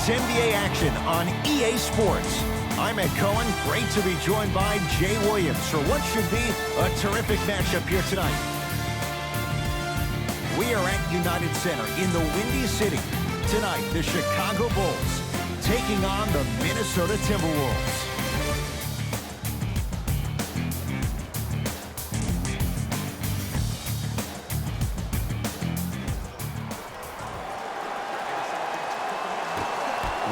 It's NBA action on EA Sports. I'm Ed Cohen. Great to be joined by Jay Williams for what should be a terrific matchup here tonight. We are at United Center in the Windy City. Tonight, the Chicago Bulls taking on the Minnesota Timberwolves.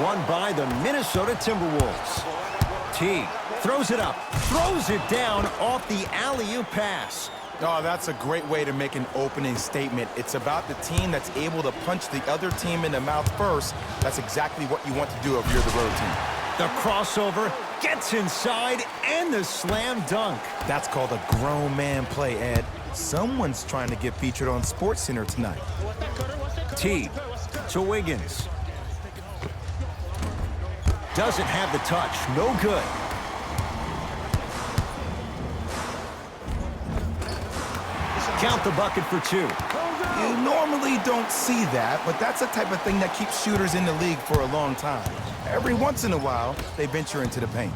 Won by the Minnesota Timberwolves. T throws it up, throws it down off the alley-oop pass. Oh, that's a great way to make an opening statement. It's about the team that's able to punch the other team in the mouth first. That's exactly what you want to do if you're the road team. The crossover gets inside and the slam dunk. That's called a grown man play, Ed. Someone's trying to get featured on SportsCenter tonight. T to Wiggins. Doesn't have the touch. No good. Count the bucket for two. You normally don't see that, but that's the type of thing that keeps shooters in the league for a long time. Every once in a while, they venture into the paint.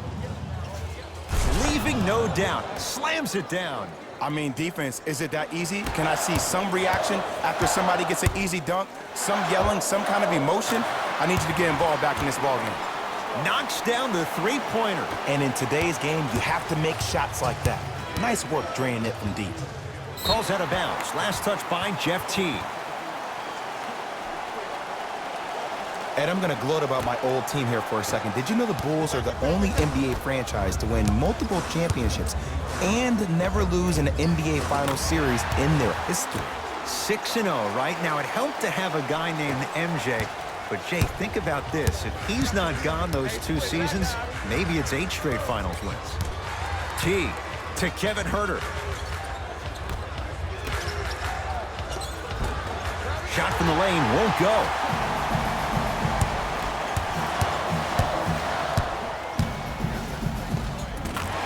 Leaving no doubt. Slams it down. I mean, defense, is it that easy? Can I see some reaction after somebody gets an easy dunk? Some yelling, some kind of emotion? I need you to get involved back in this ballgame. Knocks down the three-pointer. And in today's game, you have to make shots like that. Nice work draining it from deep. Calls out of bounds. Last touch by Jeff T. Ed, I'm going to gloat about my old team here for a second. Did you know the Bulls are the only NBA franchise to win multiple championships and never lose an NBA Finals series in their history? 6-0 right now. It helped to have a guy named MJ. But, Jay, think about this. If he's not gone those 2 seasons, maybe it's 8 straight finals wins. T to Kevin Huerter. Shot from the lane won't go.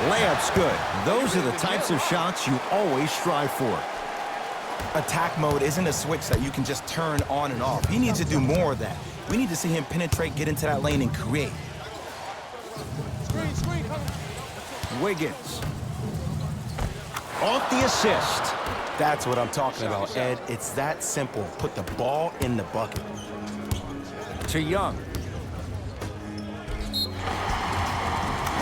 Layup's good. Those are the types of shots you always strive for. Attack mode isn't a switch that you can just turn on and off. He needs to do more of that. We need to see him penetrate, get into that lane, and create. Wiggins. Off the assist. That's what I'm talking about, Ed. It's that simple. Put the ball in the bucket. To Young.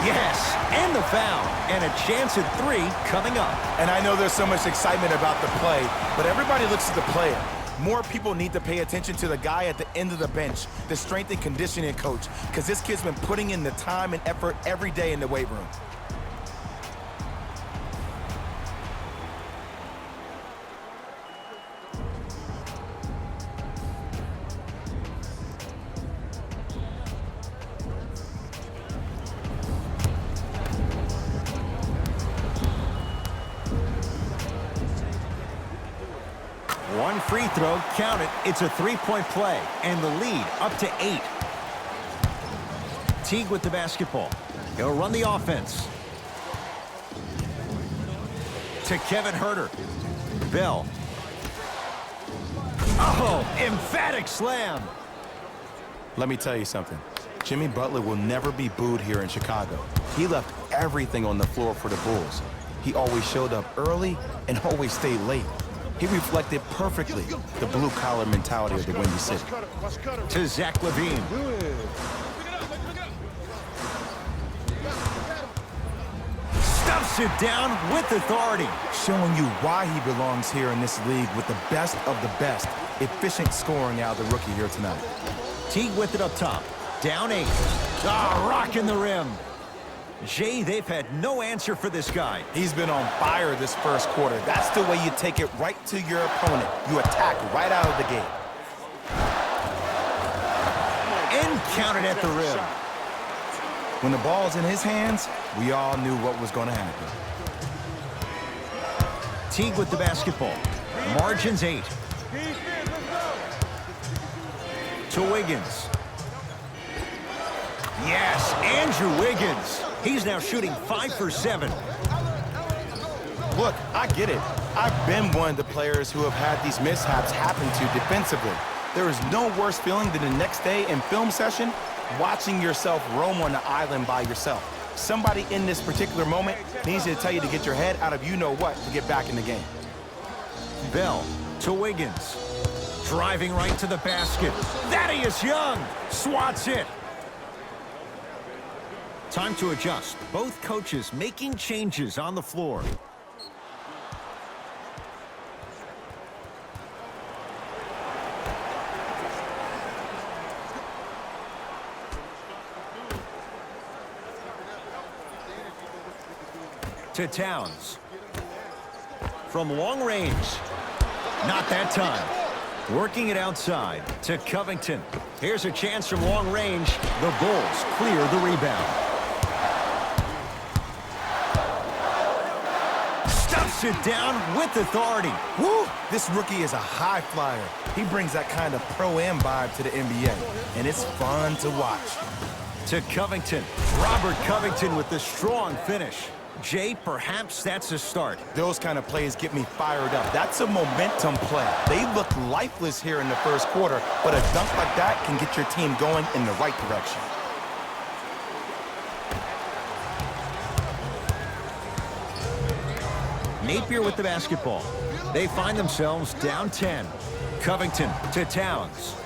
Yes, and the foul. And a chance at 3 coming up. And I know there's so much excitement about the play, but everybody looks at the player. More people need to pay attention to the guy at the end of the bench, the strength and conditioning coach, because this kid's been putting in the time and effort every day in the weight room. One free throw, count it. It's a 3-point play, and the lead up to 8. Teague with the basketball. He'll run the offense. To Kevin Huerter. Bell. Oh, emphatic slam. Let me tell you something. Jimmy Butler will never be booed here in Chicago. He left everything on the floor for the Bulls. He always showed up early and always stayed late. He reflected perfectly the blue-collar mentality of the Windy City. To Zach LaVine. Stuffs it down with authority. Showing you why he belongs here in this league with the best of the best. Efficient scoring out of the rookie here tonight. Teague with it up top. Down 8. Ah, rocking the rim. Jay, they've had no answer for this guy. He's been on fire this first quarter. That's the way you take it right to your opponent. You attack right out of the gate. And counted at the rim. When the ball's in his hands, we all knew what was going to happen. Teague with the basketball. Margins 8. To Wiggins. Yes, Andrew Wiggins. He's now shooting 5 for 7. Look, I get it. I've been one of the players who have had these mishaps happen to defensively. There is no worse feeling than the next day in film session, watching yourself roam on the island by yourself. Somebody in this particular moment needs to tell you to get your head out of you-know-what to get back in the game. Bell to Wiggins. Driving right to the basket. Thaddeus Young swats it. Time to adjust. Both coaches making changes on the floor. To Towns. From long range. Not that time. Working it outside to Covington. Here's a chance from long range. The Bulls clear the rebound. Stuffs it down with authority. Woo! This rookie is a high flyer. He brings that kind of pro-am vibe to the NBA, and it's fun to watch. To Covington. Robert Covington with the strong finish. Jay, perhaps that's a start. Those kind of plays get me fired up. That's a momentum play. They look lifeless here in the first quarter, but a dunk like that can get your team going in the right direction. Napier with the basketball. They find themselves down 10. Covington to Towns.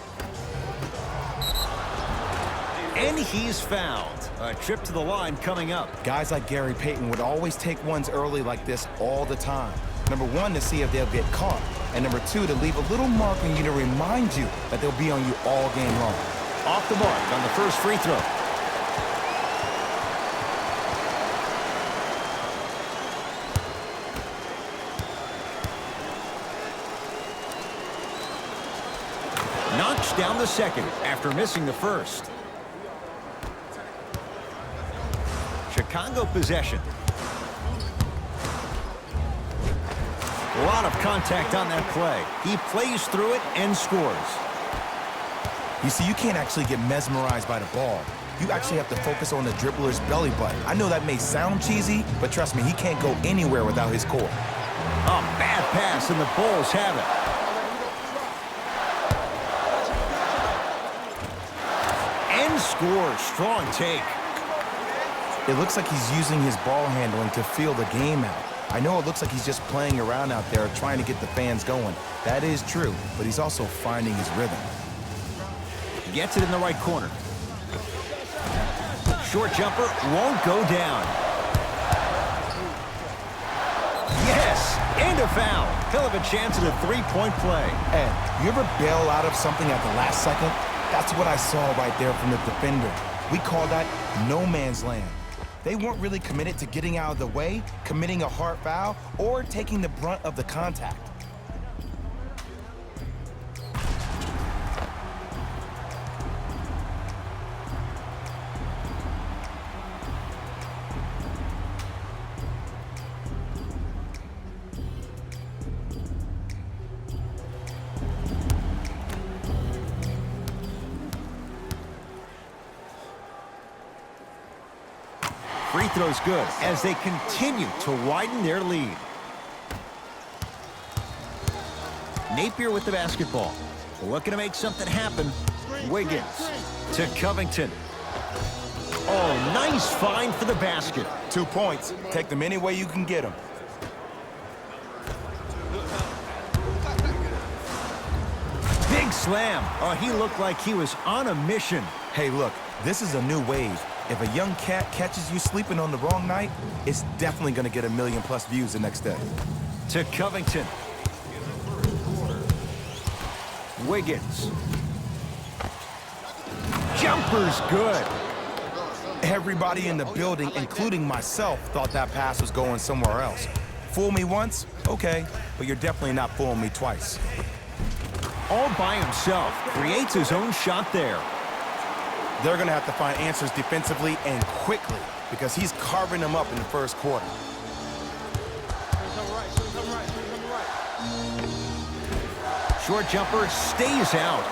And he's fouled. A trip to the line coming up. Guys like Gary Payton would always take ones early like this all the time. Number one, to see if they'll get caught. And number two, to leave a little mark on you to remind you that they'll be on you all game long. Off the mark on the first free throw. Knocks down the second after missing the first. Chicago possession. A lot of contact on that play. He plays through it and scores. You see, you can't actually get mesmerized by the ball. You actually have to focus on the dribbler's belly button. I know that may sound cheesy, but trust me, he can't go anywhere without his core. A bad pass, and the Bulls have it. And scores. Strong take. It looks like he's using his ball handling to feel the game out. I know it looks like he's just playing around out there trying to get the fans going. That is true, but he's also finding his rhythm. Gets it in the right corner. Short jumper won't go down. Yes, and a foul. He'll have a chance at a three-point play. Ed, you ever bail out of something at the last second? That's what I saw right there from the defender. We call that no man's land. They weren't really committed to getting out of the way, committing a hard foul, or taking the brunt of the contact. Free throw's good as they continue to widen their lead. Napier with the basketball. Looking to make something happen. Wiggins to Covington. Oh, nice find for the basket. 2 points. Take them any way you can get them. Big slam. Oh, he looked like he was on a mission. Hey, look, this is a new wave. If a young cat catches you sleeping on the wrong night, it's definitely going to get 1 million+ views the next day. To Covington. Wiggins. Jumper's good. Everybody in the building, including myself, thought that pass was going somewhere else. Fool me once? Okay, but you're definitely not fooling me twice. All by himself. Creates his own shot there. They're going to have to find answers defensively and quickly because he's carving them up in the first quarter. Short jumper stays out.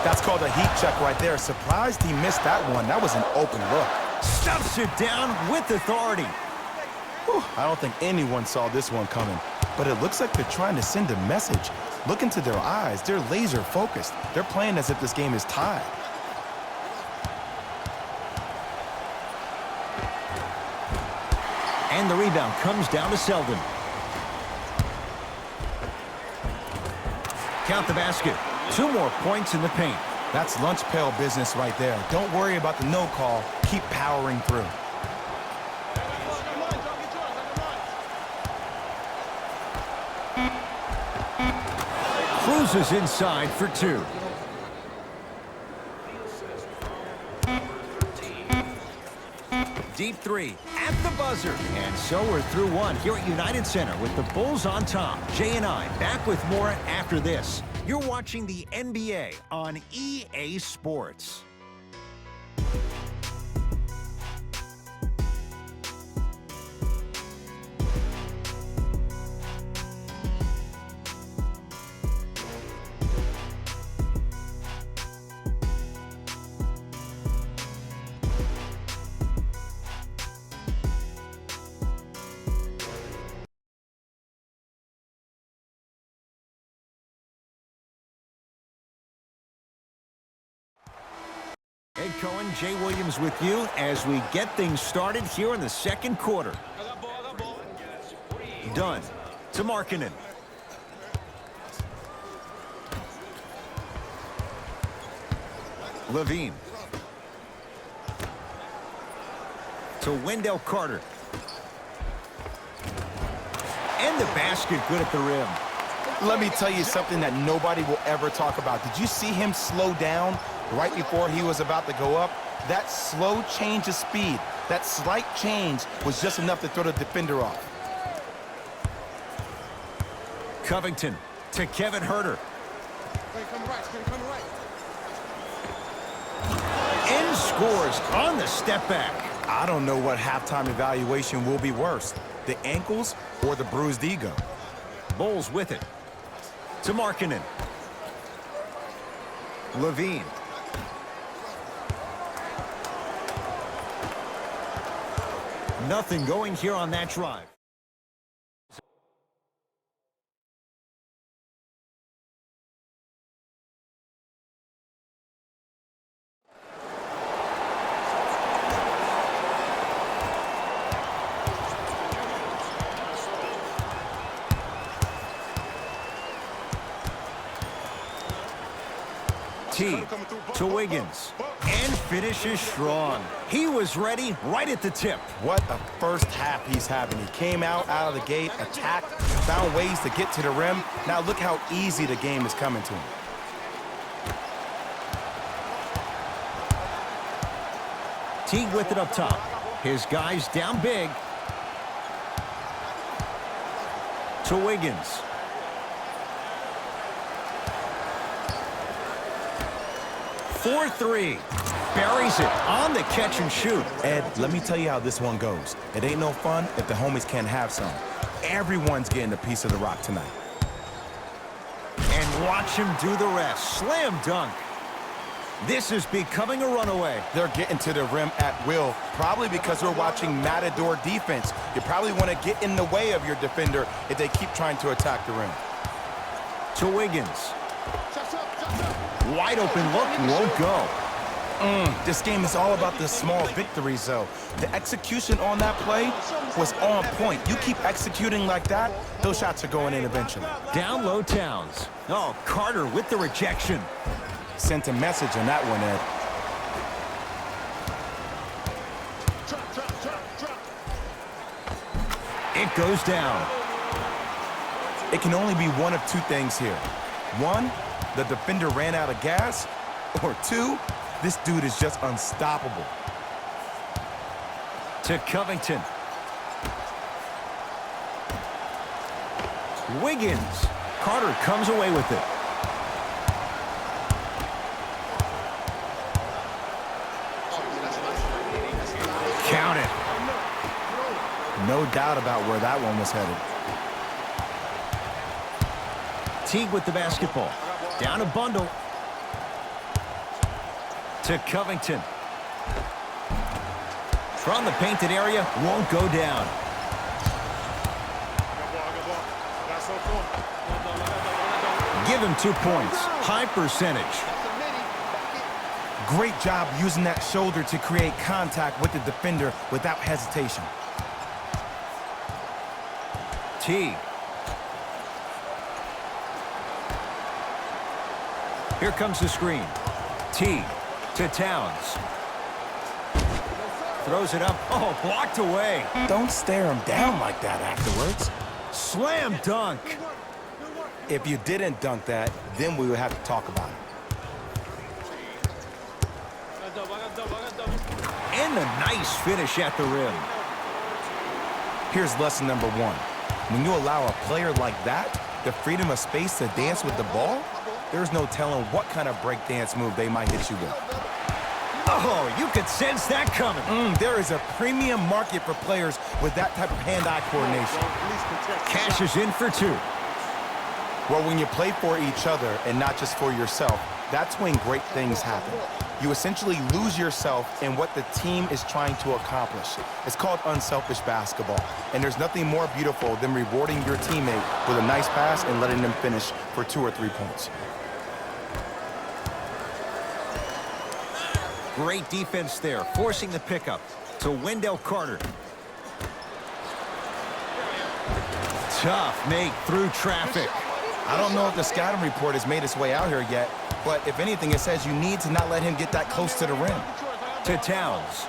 That's called a heat check right there. Surprised he missed that one. That was an open look. Stuffs it down with authority. Whew, I don't think anyone saw this one coming, but it looks like they're trying to send a message. Look into their eyes. They're laser focused. They're playing as if this game is tied. And the rebound comes down to Selden. Count the basket. 2 more points in the paint. That's lunch pail business right there. Don't worry about the no call. Keep powering through. Cruises inside for 2. Deep 3 at the buzzer. And so we're through 1 here at United Center with the Bulls on top. Jay and I back with more after this. You're watching the NBA on EA Sports. Ed Cohen, Jay Williams with you as we get things started here in the second quarter. Dunn to Markkanen. Levine. To Wendell Carter. And the basket good at the rim. Let me tell you something that nobody will ever talk about. Did you see him slow down right before he was about to go up? That slow change of speed, that slight change was just enough to throw the defender off. Covington to Kevin Huerter. And scores on the step back. I don't know what halftime evaluation will be worse, the ankles or the bruised ego. Bulls with it. To Markkanen. Levine. Nothing going here on that drive. T to Wiggins. And finishes strong. He was ready right at the tip. What a first half he's having. He came out of the gate, attacked, found ways to get to the rim. Now look how easy the game is coming to him. Teague with it up top. His guys down big. To Wiggins. For 3. Buries it on the catch and shoot. Ed, let me tell you how this one goes. It ain't no fun if the homies can't have some. Everyone's getting a piece of the rock tonight. And watch him do the rest. Slam dunk. This is becoming a runaway. They're getting to the rim at will, probably because we're watching Matador defense. You probably want to get in the way of your defender if they keep trying to attack the rim. To Wiggins. Wide open look, won't go. This game is all about the small victories, though. The execution on that play was on point. You keep executing like that, those shots are going in eventually. Down low Towns. Oh, Carter with the rejection. Sent a message on that one, Ed. It goes down. It can only be one of 2 things here. 1, the defender ran out of gas, or 2, this dude is just unstoppable. To Covington. Wiggins. Carter comes away with it. Count it. No doubt about where that one was headed. Teague with the basketball. Down a bundle. To Covington. From the painted area, won't go down. Give him 2 points. High percentage. Great job using that shoulder to create contact with the defender without hesitation. T. Here comes the screen. T to Towns. Throws it up. Oh, blocked away. Don't stare him down like that afterwards. Slam dunk. If you didn't dunk that, then we would have to talk about it. And a nice finish at the rim. Here's lesson number 1. When you allow a player like that the freedom of space to dance with the ball, there's no telling what kind of breakdance move they might hit you with. Oh, you could sense that coming. There is a premium market for players with that type of hand-eye coordination. Cashes in for 2. Well, when you play for each other and not just for yourself, that's when great things happen. You essentially lose yourself in what the team is trying to accomplish. It's called unselfish basketball, and there's nothing more beautiful than rewarding your teammate with a nice pass and letting them finish for 2 or 3 points. Great defense there, forcing the pickup to Wendell Carter. Tough make through traffic. I don't know if the scouting report has made its way out here yet, but if anything, it says you need to not let him get that close to the rim. To Towns.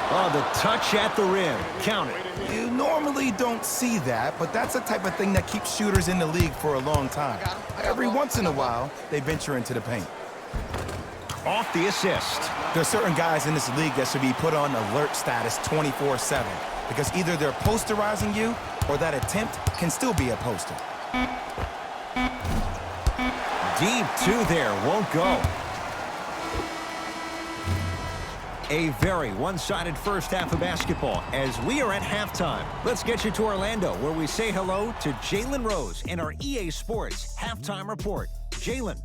Oh, the touch at the rim. Count it. You normally don't see that, but that's the type of thing that keeps shooters in the league for a long time. Every once in a while, they venture into the paint. Off the assist. There's certain guys in this league that should be put on alert status 24/7 because either they're posterizing you or that attempt can still be a poster. Deep 2 there, won't go. A very one-sided first half of basketball as we are at halftime. Let's get you to Orlando, where we say hello to Jalen Rose in our EA Sports Halftime Report. Jalen.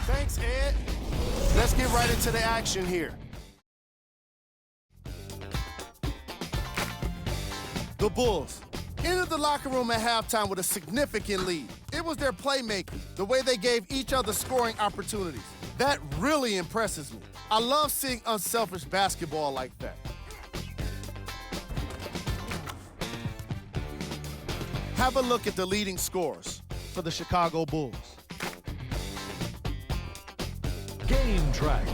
Thanks, Ed. Let's get right into the action here. The Bulls entered the locker room at halftime with a significant lead. It was their playmaking, the way they gave each other scoring opportunities. That really impresses me. I love seeing unselfish basketball like that. Have a look at the leading scorers for the Chicago Bulls. Game track.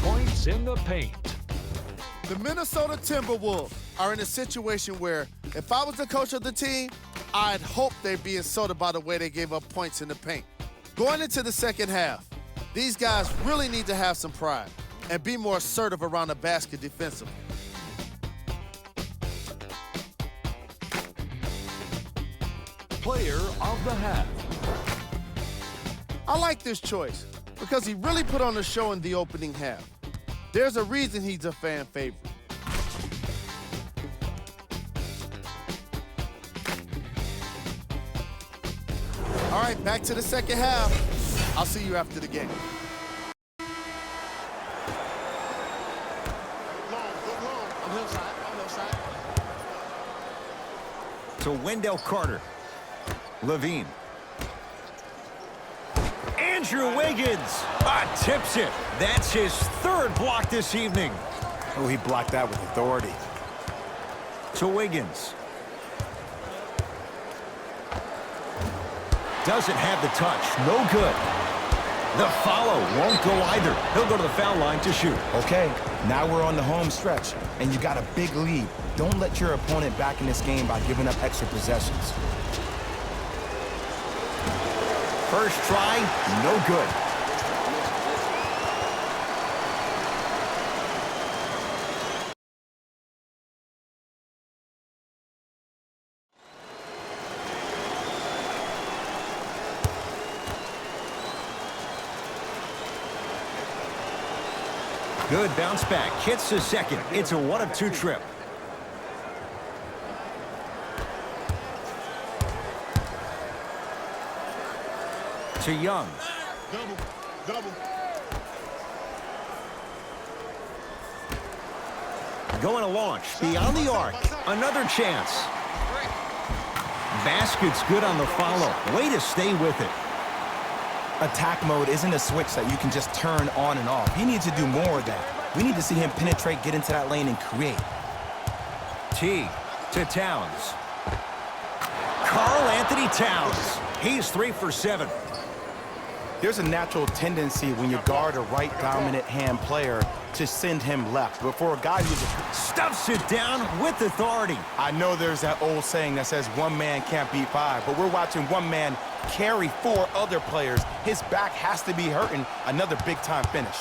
Points in the paint. The Minnesota Timberwolves are in a situation where if I was the coach of the team, I'd hope they'd be insulted by the way they gave up points in the paint. Going into the second half, these guys really need to have some pride and be more assertive around the basket defensively. Player of the half. I like this choice because he really put on a show in the opening half. There's a reason he's a fan favorite. All right, back to the second half. I'll see you after the game. To Wendell Carter. Levine. Andrew Wiggins. Tips it. That's his 3rd block this evening. Oh, he blocked that with authority. To Wiggins. Doesn't have the touch. No good. The follow won't go either. He'll go to the foul line to shoot. Okay, now we're on the home stretch, and you got a big lead. Don't let your opponent back in this game by giving up extra possessions. First try, no good. Good bounce back. Hits the second. It's a 1 of 2 trip. To Young. Double. Going to launch. Beyond the arc. Another chance. Basket's good on the follow. Way to stay with it. Attack mode isn't a switch that you can just turn on and off. He needs to do more of that. We need to see him penetrate, get into that lane, and create. T to Towns. Karl Anthony Towns. He's 3 for 7. There's a natural tendency when you guard a right dominant hand player to send him left. But for a guy who's Stuffs it down with authority. I know there's that old saying that says one man can't beat five, but we're watching one man carry 4 other players. His back has to be hurting. Another big-time finish.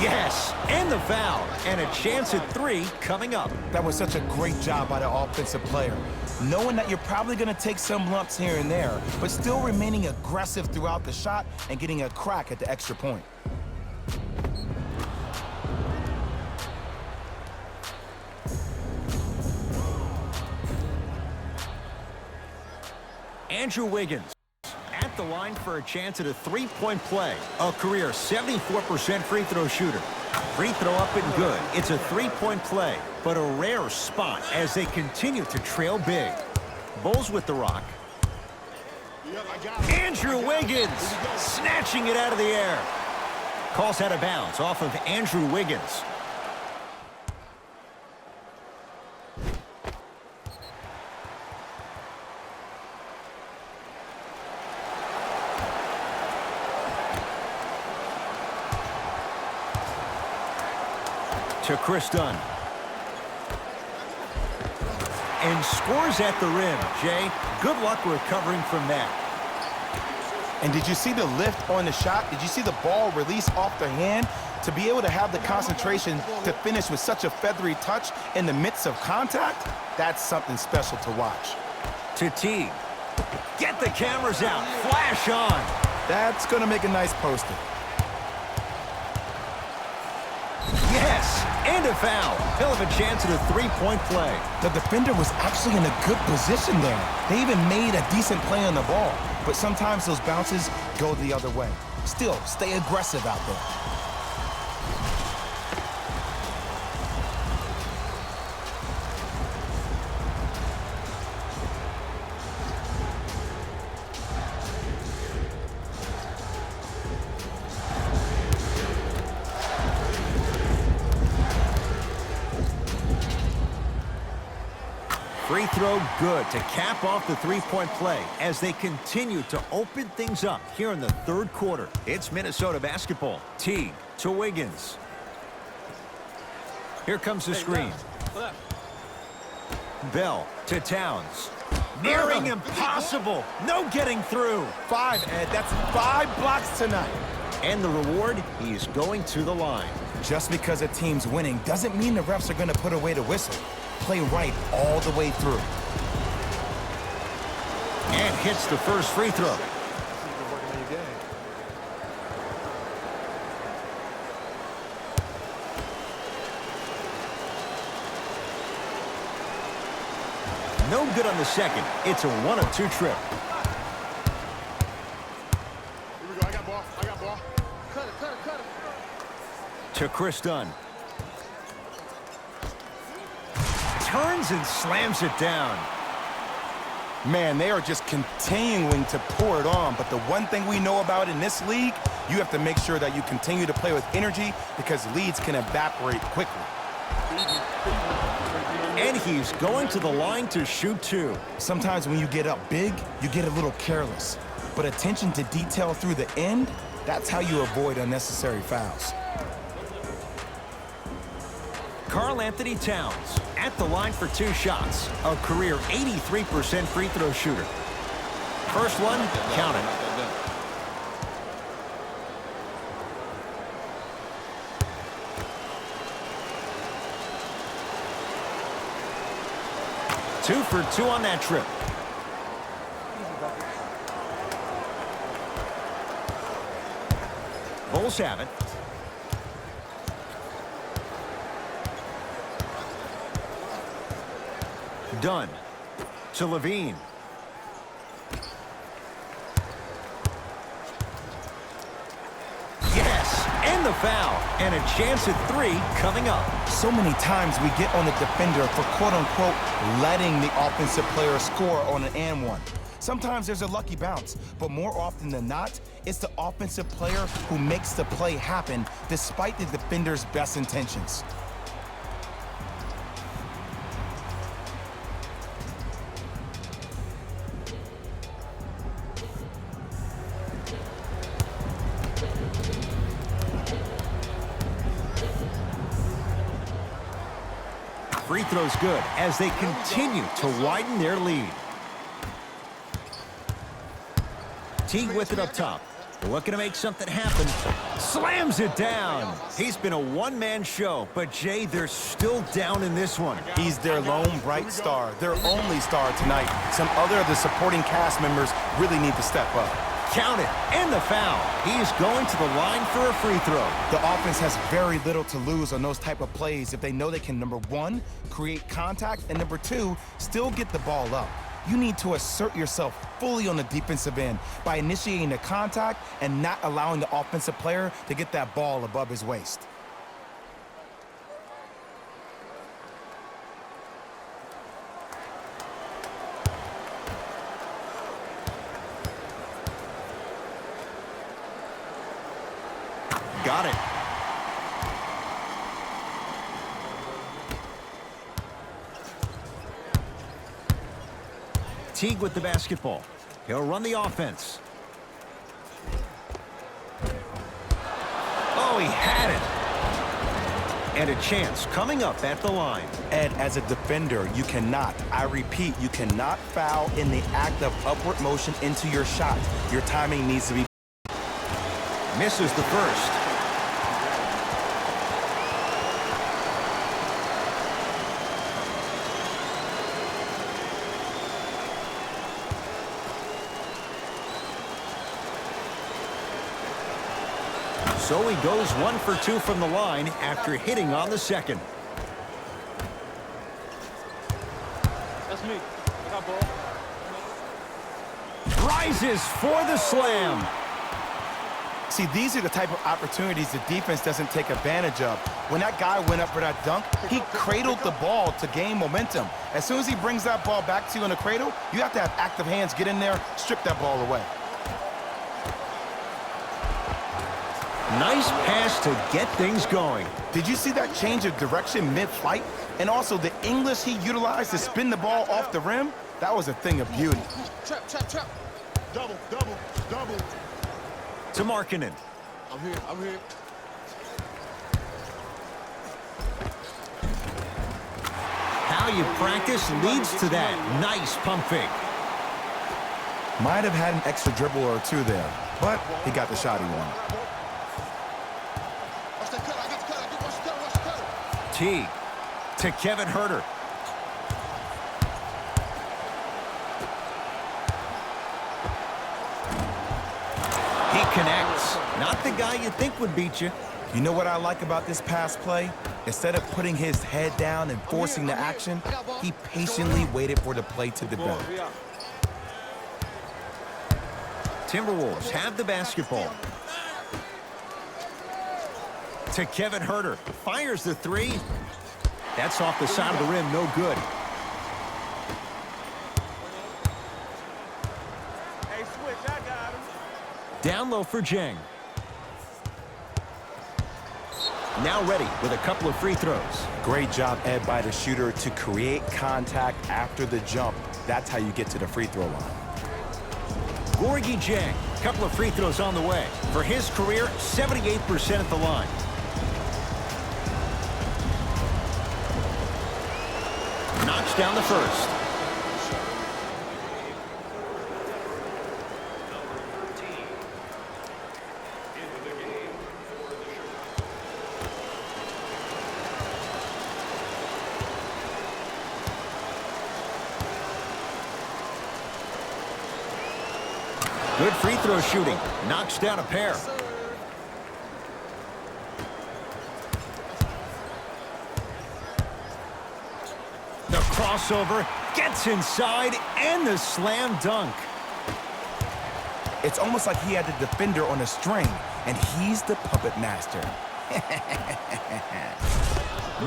Yes, and the foul. And a chance at 3 coming up. That was such a great job by the offensive player. Knowing that you're probably going to take some lumps here and there, but still remaining aggressive throughout the shot and getting a crack at the extra point. Andrew Wiggins at the line for a chance at a 3-point play. A career 74% free throw shooter. Free throw up and good. It's a 3-point play, but a rare spot as they continue to trail big. Bulls with the rock. Andrew Wiggins snatching it out of the air. Calls out of bounds off of Andrew Wiggins. To Chris Dunn. And scores at the rim, Jay. Good luck recovering from that. And did you see the lift on the shot? Did you see the ball release off the hand? To be able to have the concentration to finish with such a feathery touch in the midst of contact, that's something special to watch. To T. Get the cameras out. Flash on. That's going to make a nice poster. Yes, and a foul. He'll have a chance at a 3-point play. The defender was actually in a good position there. They even made a decent play on the ball, but sometimes those bounces go the other way. Still, stay aggressive out there. Free throw good to cap off the 3-point play as they continue to open things up here in the 3rd quarter. It's Minnesota basketball. Teague to Wiggins. Here comes the screen. Bell to Towns. Nearing impossible. No getting through. 5, Ed. That's 5 blocks tonight. And the reward, he's going to the line. Just because a team's winning doesn't mean the refs are going to put away the whistle. Play right all the way through. And hits the first free throw. No good on the second. It's a 1 of 2 trip. Here we go. I got ball. Cut it. To Chris Dunn. Turns and slams it down. Man, they are just continuing to pour it on. But the one thing we know about in this league, you have to make sure that you continue to play with energy because leads can evaporate quickly. And he's going to the line to shoot 2. Sometimes when you get up big, you get a little careless. But attention to detail through the end, that's how you avoid unnecessary fouls. Karl Anthony Towns at the line for 2 shots. A career 83% free throw shooter. First one, count it. Two for 2 on that trip. Bulls have it. done. To Levine. Yes, and the foul. And a chance at 3 coming up. So many times we get on the defender for quote-unquote letting the offensive player score on an and one. Sometimes there's a lucky bounce, but more often than not, it's the offensive player who makes the play happen despite the defender's best intentions. Free throw's good as they continue to widen their lead. Teague with it up top. Looking to make something happen. Slams it down. He's been a one-man show, but Jay, they're still down in this one. He's their lone bright star, their only star tonight. Some other of the supporting cast members really need to step up. Count it, and the foul. He's going to the line for a free throw. The offense has very little to lose on those type of plays if they know they can, number 1, create contact, and number 2, still get the ball up. You need to assert yourself fully on the defensive end by initiating the contact and not allowing the offensive player to get that ball above his waist. Got it. Teague with the basketball. He'll run the offense. Oh, he had it. And a chance coming up at the line. Ed, as a defender, you cannot, I repeat, you cannot foul in the act of upward motion into your shot. Your timing needs to be. Misses the first. So he goes 1 for 2 from the line after hitting on the second. That's me. I got ball. Rises for the slam. See, these are the type of opportunities the defense doesn't take advantage of. When that guy went up for that dunk, he cradled the ball to gain momentum. As soon as he brings that ball back to you in the cradle, you have to have active hands get in there, strip that ball away. Nice pass to get things going. Did you see that change of direction mid-flight? And also the English he utilized to spin the ball off the rim? That was a thing of beauty. Trap, trap, trap. Double, double, double. To Markkanen. I'm here, I'm here. How you practice leads to that. Nice pump fake. Might have had an extra dribble or two there, but he got the shot he wanted. Teague to Kevin Huerter. He connects. Not the guy you think would beat you. You know what I like about this pass play? Instead of putting his head down and forcing the action, he patiently waited for the play to develop. Timberwolves have the basketball. To Kevin Huerter. Fires the 3. That's off the side of the rim. No good. Hey, switch. I got him. Down low for Jang. Now ready with a couple of free throws. Great job, Ed, by the shooter to create contact after the jump. That's how you get to the free throw line. Gorgie Jang. Couple of free throws on the way. For his career, 78% at the line. Knocks down the first. Good free throw shooting. Knocks down a pair. crossover, gets inside, and the slam dunk. It's almost like he had the defender on a string, and he's the puppet master.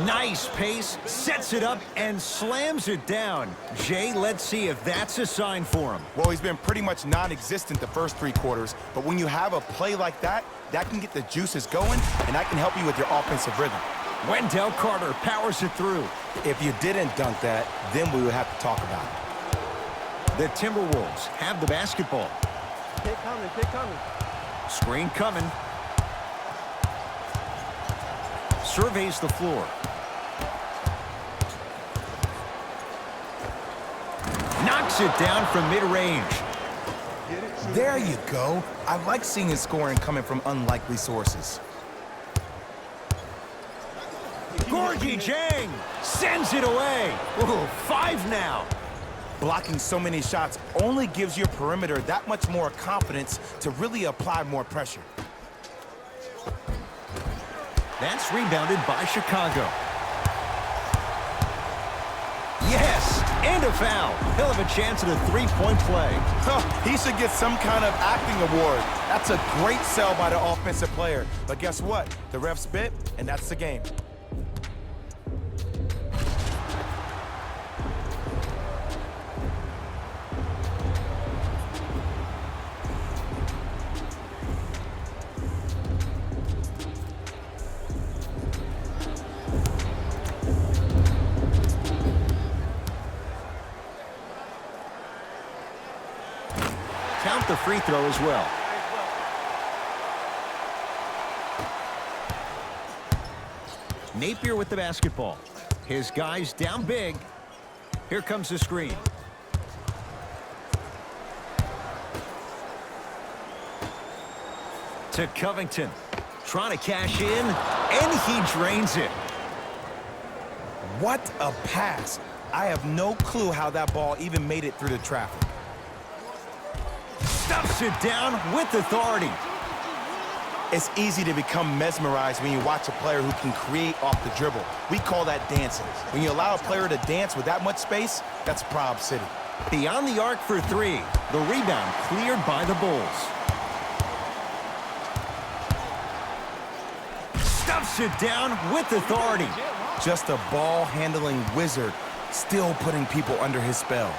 Nice pace, sets it up, and slams it down. Jay, let's see if that's a sign for him. Well, he's been pretty much non-existent the first 3 quarters, but when you have a play like that, that can get the juices going, and that can help you with your offensive rhythm. Wendell Carter powers it through. If you didn't dunk that, then we would have to talk about it. The Timberwolves have the basketball. Kick coming, kick coming. Screen coming. Surveys the floor. Knocks it down from mid-range. There you go. I like seeing his scoring coming from unlikely sources. Gorgie Jang sends it away. Ooh, 5 now. Blocking so many shots only gives your perimeter that much more confidence to really apply more pressure. That's rebounded by Chicago. Yes, and a foul. He'll have a chance at a 3-point play. He should get some kind of acting award. That's a great sell by the offensive player. But guess what? The ref spit, and that's the game. Count the free throw as well. Napier with the basketball. His guys down big. Here comes the screen. To Covington. Trying to cash in, and he drains it. What a pass. I have no clue how that ball even made it through the traffic. Stuffs it down with authority. It's easy to become mesmerized when you watch a player who can create off the dribble. We call that dancing. When you allow a player to dance with that much space, that's Prob City. Beyond the arc for 3. The rebound cleared by the Bulls. Stuffs it down with authority. Just a ball-handling wizard, still putting people under his spell.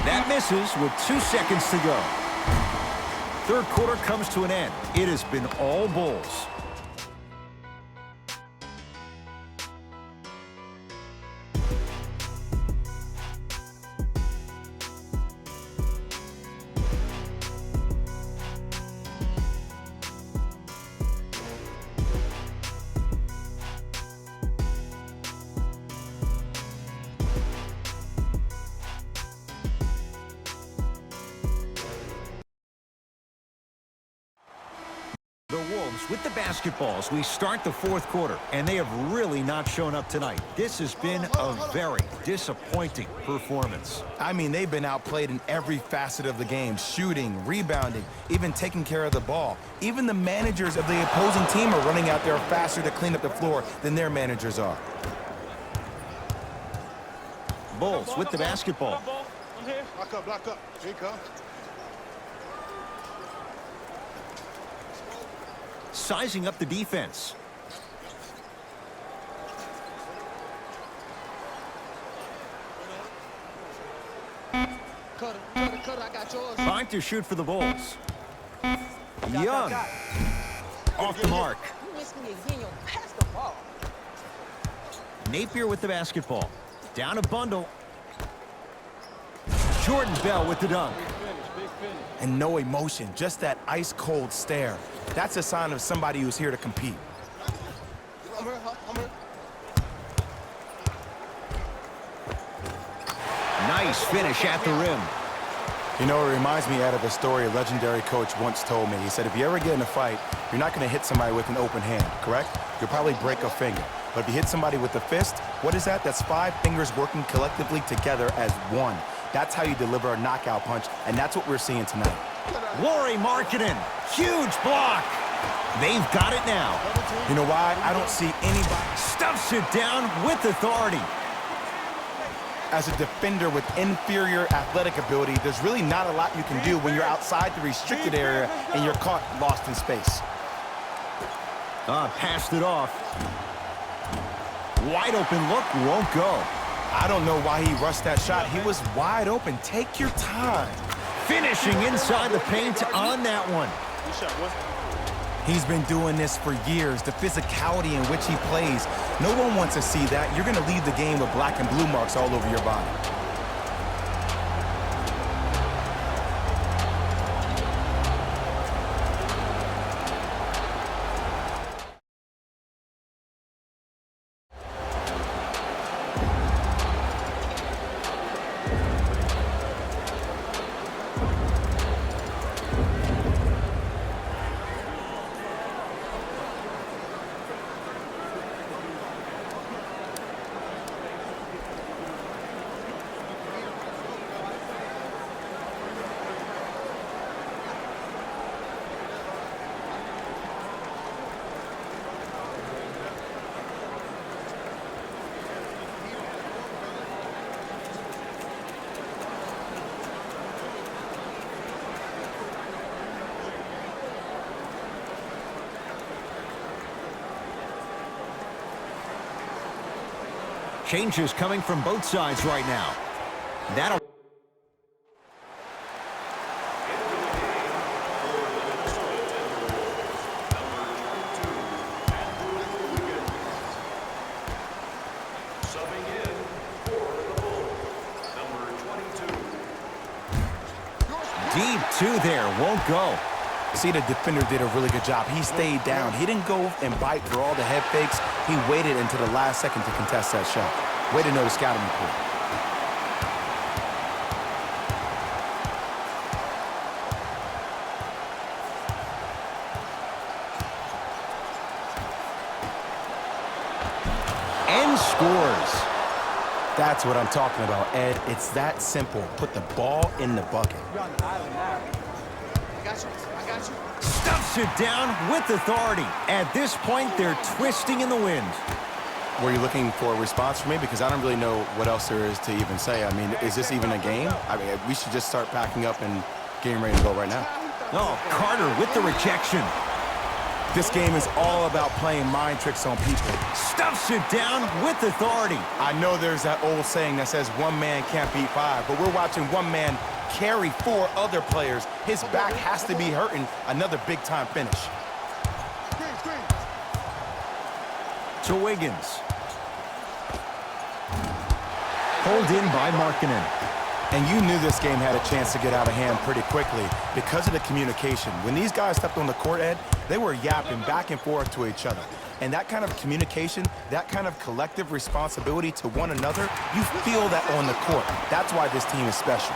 That misses with 2 seconds to go. Third quarter comes to an end. It has been all Bulls. The Wolves with the basketballs. We start the fourth quarter, and they have really not shown up tonight. This has been a very disappointing performance. I mean, they've been outplayed in every facet of the game. Shooting, rebounding, even taking care of the ball. Even the managers of the opposing team are running out there faster to clean up the floor than their managers are. Bulls with the basketball. I'm here. Block up. Here you come. Sizing up the defense. Cutter, I got yours. Trying to shoot for the Bulls. Young. Off the mark. You miss me again, you'll pass the ball. Napier with the basketball. Down a bundle. Jordan Bell with the dunk. And no emotion, just that ice-cold stare. That's a sign of somebody who's here to compete. Nice finish at the rim. You know, it reminds me out of a story a legendary coach once told me. He said, if you ever get in a fight, you're not going to hit somebody with an open hand, correct? You'll probably break a finger. But if you hit somebody with a fist, what is that? That's 5 fingers working collectively together as one. That's how you deliver a knockout punch, and that's what we're seeing tonight. Lauri Markkanen, huge block. They've got it now. You know why? I don't see anybody. Stuffs it down with authority. As a defender with inferior athletic ability, there's really not a lot you can do when you're outside the restricted area and you're caught lost in space. Passed it off. Wide open look, won't go. I don't know why he rushed that shot. He was wide open. Take your time. Finishing inside the paint on that one. He's been doing this for years. The physicality in which he plays. No one wants to see that. You're going to leave the game with black and blue marks all over your body. Changes coming from both sides right now. That'll... Deep two there, won't go. See, the defender did a really good job. He stayed down. He didn't go and bite for all the head fakes. He waited until the last second to contest that shot. Way to know the scouting report. And scores. That's what I'm talking about, Ed. It's that simple. Put the ball in the bucket. Stuffs it down with authority. At this point, they're twisting in the wind. Were you looking for a response from me? Because I don't really know what else there is to even say. I mean, is this even a game? I mean, we should just start packing up and getting ready to go right now. Oh, Carter with the rejection. This game is all about playing mind tricks on people. Stuffs it down with authority. I know there's that old saying that says one man can't beat 5, but we're watching one man carry 4 other players. His back has to be hurting. Another big-time finish. To Wiggins. Pulled in by Markkanen. And you knew this game had a chance to get out of hand pretty quickly because of the communication. When these guys stepped on the court, Ed, they were yapping back and forth to each other. And that kind of communication, that kind of collective responsibility to one another, you feel that on the court. That's why this team is special.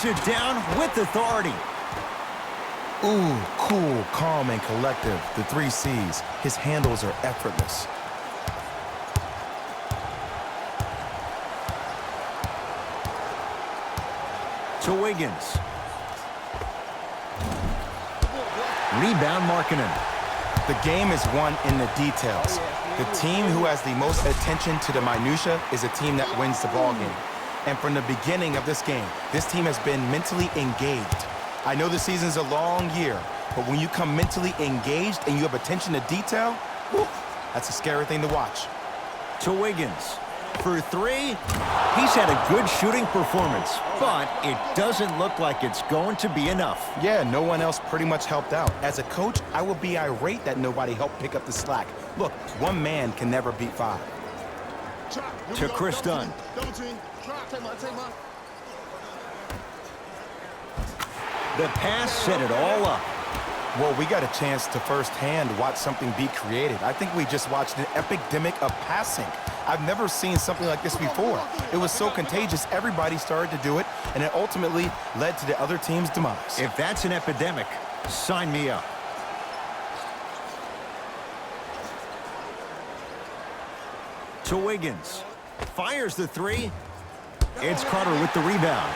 It down with authority. Ooh, cool, calm, and collective. The 3 C's. His handles are effortless. To Wiggins. Rebound Markkanen. The game is won in the details. The team who has the most attention to the minutia is a team that wins the ball game. And from the beginning of this game, this team has been mentally engaged. I know the season's a long year, but when you come mentally engaged and you have attention to detail, whew, that's a scary thing to watch. To Wiggins. For 3, he's had a good shooting performance, but it doesn't look like it's going to be enough. Yeah, no one else pretty much helped out. As a coach, I would be irate that nobody helped pick up the slack. Look, one man can never beat 5. To Chris Dunn. The pass set it all up. Well, we got a chance to firsthand watch something be created. I think we just watched an epidemic of passing. I've never seen something like this before. It was so contagious, everybody started to do it, and it ultimately led to the other team's demise. If that's an epidemic, sign me up. To Wiggins. Fires the three. It's Carter with the rebound.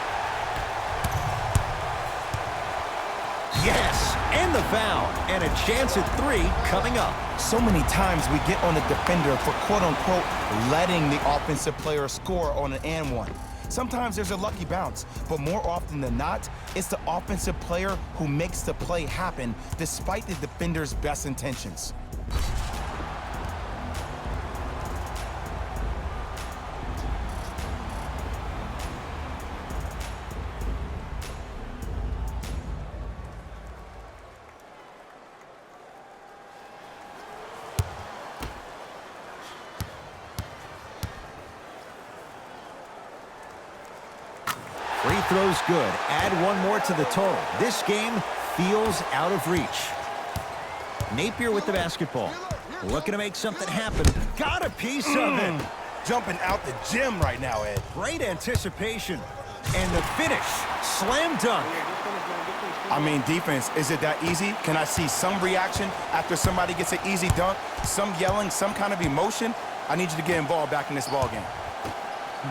Yes, and the foul. And a chance at three coming up. So many times we get on the defender for quote-unquote letting the offensive player score on an and one. Sometimes there's a lucky bounce, but more often than not, it's the offensive player who makes the play happen despite the defender's best intentions. Free throw's good. Add one more to the total. This game feels out of reach. Napier with the basketball. Looking to make something happen. Got a piece of it. Jumping out the gym right now, Ed. Great anticipation. And the finish. Slam dunk. I mean, defense, is it that easy? Can I see some reaction after somebody gets an easy dunk? Some yelling, some kind of emotion? I need you to get involved back in this ballgame.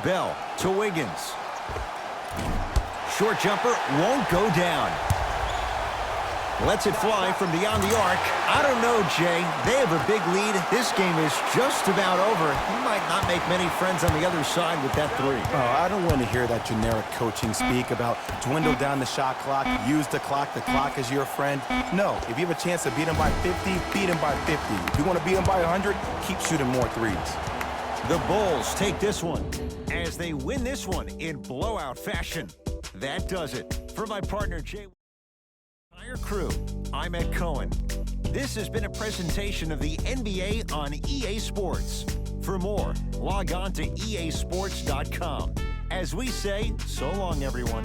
Bell to Wiggins. Short jumper won't go down. Lets it fly from beyond the arc. I don't know, Jay. They have a big lead. This game is just about over. He might not make many friends on the other side with that three. Oh, I don't want to hear that generic coaching speak about dwindle down the shot clock, use the clock is your friend. No, if you have a chance to beat him by 50, beat him by 50. If you want to beat him by 100, keep shooting more threes. The Bulls take this one as they win this one in blowout fashion. That does it. For my partner, Jay, entire crew, I'm Ed Cohen. This has been a presentation of the NBA on EA Sports. For more, log on to easports.com. As we say, so long, everyone.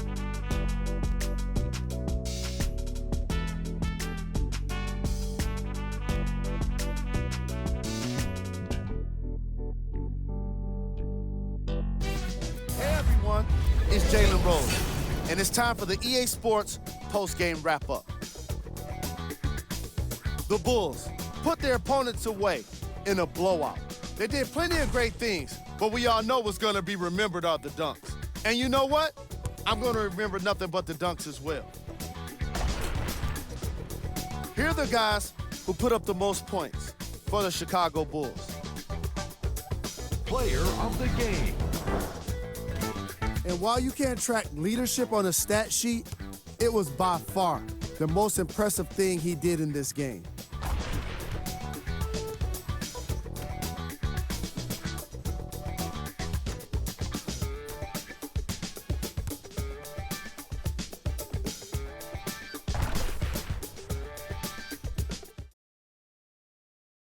Hey everyone, it's Jalen Rose, and it's time for the EA Sports post-game wrap-up. The Bulls put their opponents away in a blowout. They did plenty of great things, but we all know what's going to be remembered are the dunks. And you know what? I'm going to remember nothing but the dunks as well. Here are the guys who put up the most points for the Chicago Bulls. Player of the game. And while you can't track leadership on a stat sheet, it was by far the most impressive thing he did in this game.